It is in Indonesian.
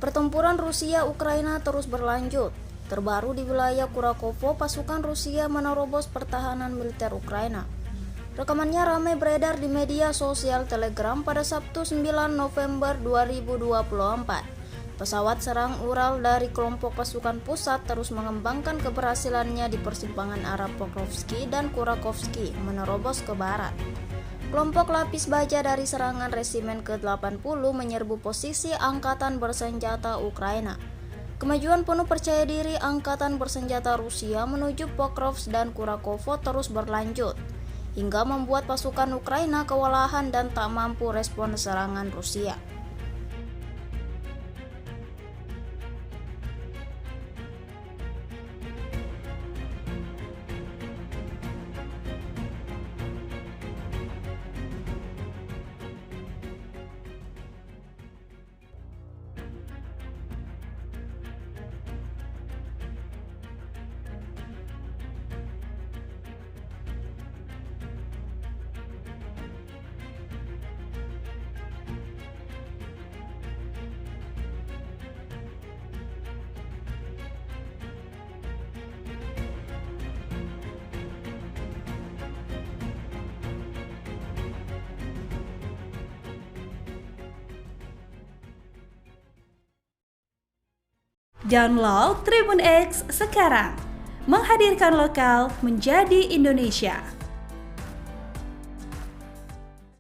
Pertempuran Rusia-Ukraina terus berlanjut. Terbaru di wilayah Kurakovo, pasukan Rusia menerobos pertahanan militer Ukraina. Rekamannya ramai beredar di media sosial Telegram pada Sabtu 9 November 2024. Pesawat serang Ural dari kelompok pasukan pusat terus mengembangkan keberhasilannya di persimpangan arah Pokrovsky dan Kurakovsky menerobos ke barat. Kelompok lapis baja dari serangan resimen ke-80 menyerbu posisi angkatan bersenjata Ukraina. Kemajuan penuh percaya diri angkatan bersenjata Rusia menuju Pokrovsk dan Kurakovo terus berlanjut, hingga membuat pasukan Ukraina kewalahan dan tak mampu respon serangan Rusia. Download Tribun X sekarang, menghadirkan lokal menjadi Indonesia.